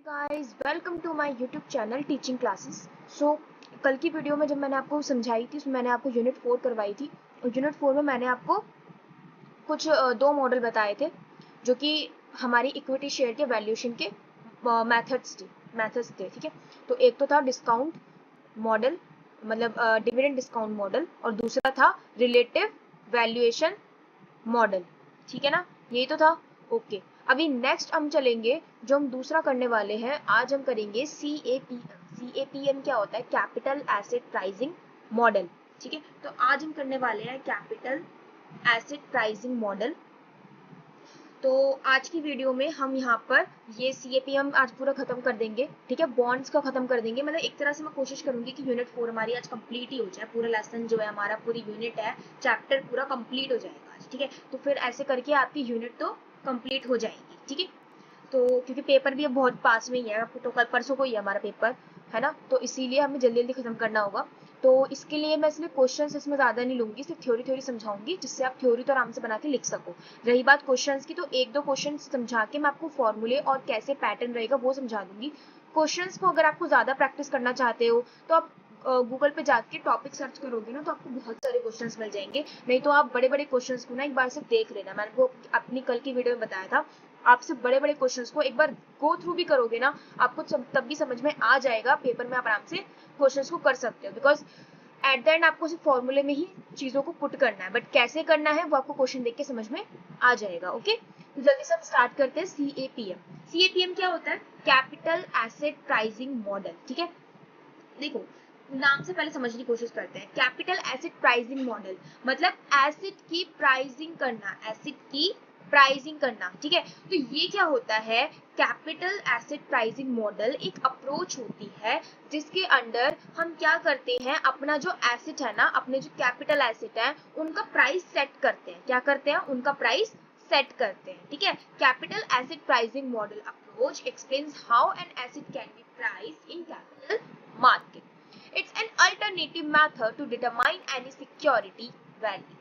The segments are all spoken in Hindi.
Guys, welcome to my YouTube channel teaching classes. So कल की वीडियो में जब मैंने आपको समझाई थी, उसमें मैंने आपको यूनिट 4 करवाई थी और यूनिट 4 में मैंने आपको कुछ दो मॉडल बताए थे जो कि हमारी इक्विटी शेयर के वैल्यूएशन के मेथड्स थे। ठीक है, तो एक तो था डिस्काउंट मॉडल, मतलब डिविडेंड डिस्काउंट मॉडल, और दूसरा था रिलेटिव वैल्यूएशन मॉडल। ठीक है ना, यही तो था। ओके, अभी नेक्स्ट हम चलेंगे, जो हम दूसरा करने वाले हैं, आज हम करेंगे CAPM। CAPM क्या होता है? Capital asset pricing model. ठीक है, तो आज हम करने वाले हैं कैपिटल एसेट प्राइसिंग मॉडल। तो आज की वीडियो में हम यहाँ पर ये CAPM आज पूरा खत्म कर देंगे। ठीक है, बॉन्ड्स का खत्म कर देंगे। मतलब एक तरह से मैं कोशिश करूंगी कि यूनिट 4 हमारी आज कंप्लीट ही हो जाए, पूरा लेसन जो है हमारा, पूरी यूनिट है, चैप्टर पूरा कंप्लीट हो जाएगा आज। ठीक है, तो फिर ऐसे करके आपकी यूनिट तो कंप्लीट हो जाएगी। ठीक है, तो क्योंकि पेपर भी अब बहुत पास में ही है, तो कल परसों को ही है हमारा पेपर, है ना, तो इसीलिए हमें जल्दी जल्दी खत्म करना होगा। तो इसके लिए मैं इसलिए क्वेश्चंस इसमें ज़्यादा नहीं लूंगी, सिर्फ थ्योरी समझाऊंगी, जिससे आप थ्योरी तो आराम से बना के लिख सको। रही बात क्वेश्चंस की, तो एक दो क्वेश्चन समझा के मैं आपको फॉर्मूले और कैसे पैटर्न रहेगा वो समझा दूंगी। क्वेश्चंस को अगर आपको ज़्यादा प्रैक्टिस करना चाहते हो तो आप गूगल पे जाके टॉपिक सर्च करोगे ना, तो आपको बहुत सारे क्वेश्चंस मिल जाएंगे। नहीं तो आप बड़े बड़े क्वेश्चंस को ना एक बार से देख लेना, मैंने वो अपनी कल की वीडियो में बताया था। आपसे बड़े बड़े क्वेश्चंस को एक बार गो थ्रू भी करोगे ना, आपको तब भी समझ में आ जाएगा, पेपर में आप आराम से क्वेश्चंस को कर सकते हो। बिकॉज एट द एंड आपको सिर्फ फॉर्मूले में ही चीजों को पुट करना है, बट कैसे करना है वो आपको क्वेश्चन देख के समझ में आ जाएगा। ओके, तो जल्दी से हम स्टार्ट करते हैं। CAPM क्या होता है? Capital asset pricing model. ठीक है, देखो नाम से पहले समझने की कोशिश करते हैं। कैपिटल एसेट प्राइसिंग मॉडल मतलब एसेट की प्राइसिंग करना, एसेट की प्राइसिंग करना। ठीक है, तो ये क्या होता है? कैपिटल एसेट प्राइसिंग मॉडल एक अप्रोच होती है जिसके अंडर हम क्या करते हैं, अपना जो एसेट है ना, अपने जो कैपिटल एसेट है उनका प्राइस सेट करते हैं। क्या करते हैं? उनका प्राइस सेट करते हैं। ठीक है, capital asset pricing model approach explains how an asset can be priced in capital market. It's an alternative method to determine any security value.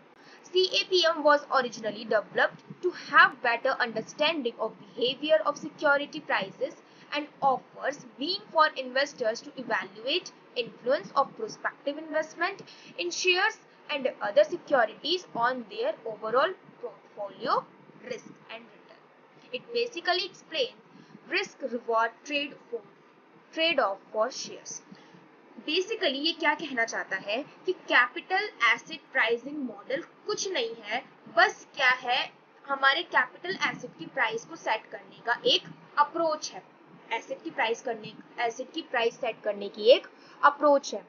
CAPM was originally developed to have better understanding of behavior of security prices and offers mean for investors to evaluate influence of prospective investment in shares and other securities on their overall portfolio risk and return. It basically explains risk reward trade-off for shares. Basically ये क्या कहना चाहता है कि कैपिटल एसेट प्राइसिंग मॉडल कुछ नहीं है, बस क्या है, हमारे कैपिटल एसेट की प्राइस को सेट करने का एक अप्रोच है। एसेट की प्राइस सेट करने की एक अप्रोच है।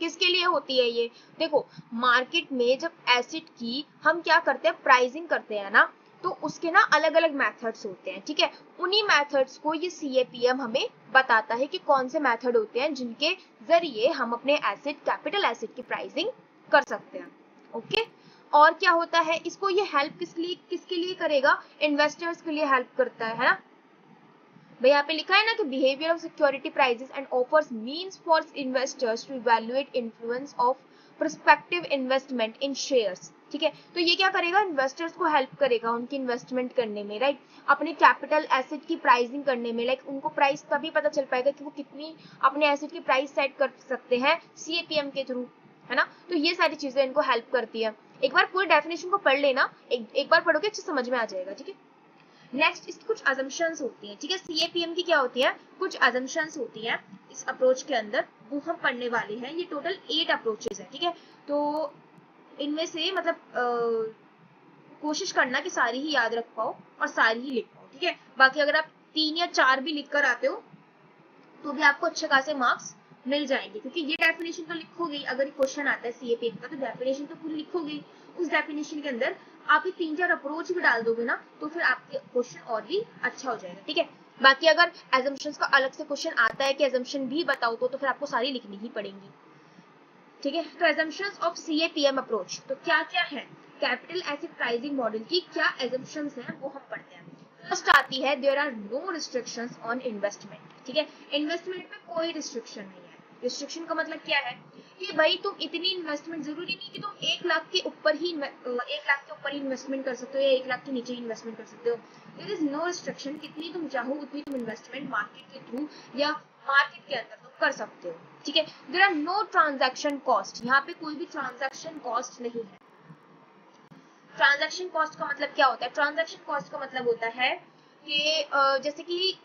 किसके लिए होती है ये? देखो, मार्केट में जब एसेट की हम क्या करते हैं, प्राइसिंग करते हैं ना, तो उसके ना अलग अलग मेथड्स होते हैं। ठीक है, उन्हीं मेथड्स को ये CAPM हमें बताता है कि कौन से मेथड होते हैं जिनके जरिए हम अपने एसेट, कैपिटल एसेट की प्राइसिंग कर सकते हैं। ओके, और क्या होता है, इसको ये हेल्प किसके लिए करेगा? इन्वेस्टर्स के लिए हेल्प करता है ना। भाई यहाँ पे लिखा है ना कि behaviour of security prices and offers means for investors to evaluate influence of prospective investment in shares. ठीक है, तो ये क्या करेगा? इन्वेस्टर्स को हेल्प करेगा उनकी इन्वेस्टमेंट करने में, राइट, अपने कैपिटल एसेट की प्राइसिंग करने में। लाइक उनको प्राइस तभी पता चल पाएगा कि वो कितनी अपने एसेट की प्राइस सेट कर सकते हैं CAPM के थ्रू, है ना। तो ये सारी चीजें इनको हेल्प करती है। एक बार पूरी डेफिनेशन को पढ़ लेना, एक बार पढ़ोगे अच्छे समझ में आ जाएगा। ठीक है, नेक्स्ट इसकी कुछ अजम्पशंस होती हैं। ठीक है, CAPM की क्या होती है? कुछ अजम्पशंस होती हैं इस अप्रोच के अंदर, वो हम पढ़ने वाले हैं। ये टोटल 8 अप्रोचेस है। ठीक है, तो इनमें से मतलब कोशिश करना कि सारी ही याद रख पाओ और सारी ही लिख पाओ। ठीक है, बाकी अगर आप 3 या 4 भी लिख कर आते हो तो भी आपको अच्छे खासे मार्क्स मिल जाएंगे, क्योंकि ये डेफिनेशन तो लिखोगे। अगर क्वेश्चन आता है CAPM का तो डेफिनेशन तो पूरी लिखोगे। उस डेफिनेशन के अंदर आप ये 3-4 अप्रोच भी डाल दोगे ना, तो फिर आपके क्वेश्चन और भी अच्छा हो जाएगा। ठीक है, बाकी अगर एजम्पशंस का अलग से क्वेश्चन आता है कि एजम्पशन भी बताओ, तो फिर आपको सारी लिखनी ही पड़ेंगी। ठीक है, तो एजम्पशंस ऑफ CAPM अप्रोच तो क्या क्या है, कैपिटल एसेट प्राइसिंग मॉडल की क्या एजम्पशंस हैं वो हम पढ़ते हैं। फर्स्ट आती है, there are no restrictions on investment. ठीक है, इन्वेस्टमेंट में कोई रिस्ट्रिक्शन नहीं है। रिस्ट्रिक्शन का मतलब क्या है कि भाई तुम इतनी इन्वेस्टमेंट, जरूरी नहीं कि तुम 1 लाख के ऊपर ही 1 लाख के ऊपर ही इन्वेस्टमेंट कर सकते हो या 1 लाख के नीचे ही इन्वेस्टमेंट कर सकते हो। देयर इज नो रिस्ट्रिक्शन, कितनी तुम चाहो उतनी तुम इन्वेस्टमेंट मार्केट के थ्रू या मार्केट के अंदर तुम कर सकते हो, ठीक है। There are no transaction cost, यहाँ पे कोई भी ट्रांजैक्शन कॉस्ट नहीं है। ट्रांजैक्शन कॉस्ट का मतलब क्या होता है? ट्रांजैक्शन कॉस्ट का मतलब होता है कि जैसे कि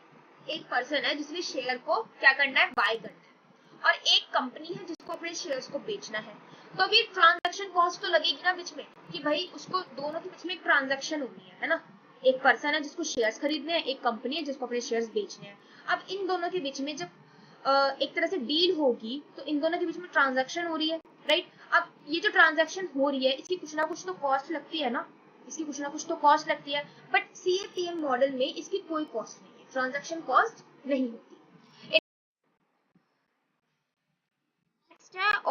एक पर्सन है जिसने शेयर को क्या करना है, बाय करना है, और एक कंपनी है जिसको अपने शेयर्स को बेचना है। तो अभी ट्रांजैक्शन कॉस्ट तो लगेगी ना बीच में, कि भाई उसको दोनों के बीच में एक ट्रांजैक्शन होनी है ना। एक पर्सन है जिसको शेयर्स खरीदने हैं, एक कंपनी है जिसको अपने शेयर्स बेचने हैं। अब इन दोनों के बीच में जब एक तरह से डील होगी तो इन दोनों के बीच में ट्रांजैक्शन हो रही है, राइट। अब ये जो ट्रांजैक्शन हो रही है इसकी कुछ ना कुछ तो कॉस्ट लगती है ना, इसकी कुछ ना कुछ तो कॉस्ट लगती है, बट CAPM मॉडल में इसकी कोई कॉस्ट नहीं है, ट्रांजैक्शन कॉस्ट नहीं होती।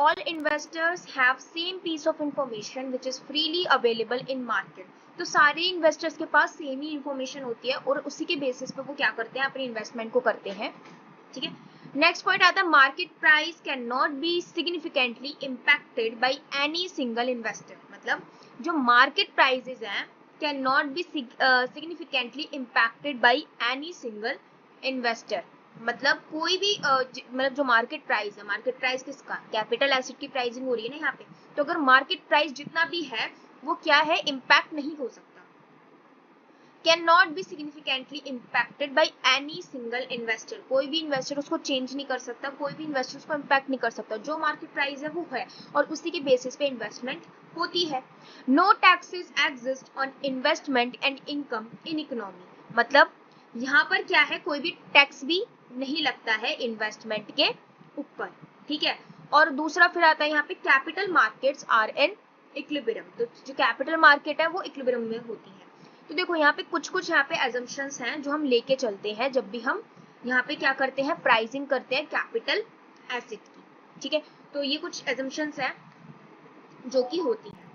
All investors have same piece of information which is freely available in market. तो सारे इन्वेस्टर्स के पास सेम ही इंफॉर्मेशन होती है और उसी के बेसिस पे वो क्या करते हैं, अपनी इन्वेस्टमेंट को करते हैं, ठीक है। नेक्स्ट पॉइंट आता है market price can not be significantly impacted by any single investor. मतलब जो मार्केट प्राइसेस हैं can not be significantly impacted by any single investor. मतलब कोई भी मतलब जो मार्केट प्राइस है, मार्केट प्राइस किसका, कैपिटल एसेट की प्राइसिंग हो रही है ना यहाँ पे, तो अगर मार्केट प्राइस जितना भी है वो क्या है, इम्पैक्ट नहीं हो सकता। Can not be significantly impacted by any single investor, कोई भी इन्वेस्टर उसको चेंज नहीं कर सकता, कोई भी इन्वेस्टर उसको इम्पैक्ट नहीं कर सकता। जो मार्केट प्राइस है वो है और उसी के बेसिस पे इन्वेस्टमेंट होती है। No taxes exist on investment and income in economy. मतलब यहाँ पर क्या है, कोई भी टैक्स भी नहीं लगता है इन्वेस्टमेंट के ऊपर, ठीक है। और दूसरा फिर आता है यहाँ पे capital markets are in equilibrium. तो जो कैपिटल मार्केट है वो इक्विलिब्रियम में होती है। तो देखो यहाँ पे कुछ यहाँ पे एजम्पशंस हैं जो हम लेके चलते हैं जब भी हम यहाँ पे क्या करते हैं, प्राइसिंग करते हैं कैपिटल एसेट की, ठीक है। तो ये कुछ एजम्पशंस हैं जो कि होती है।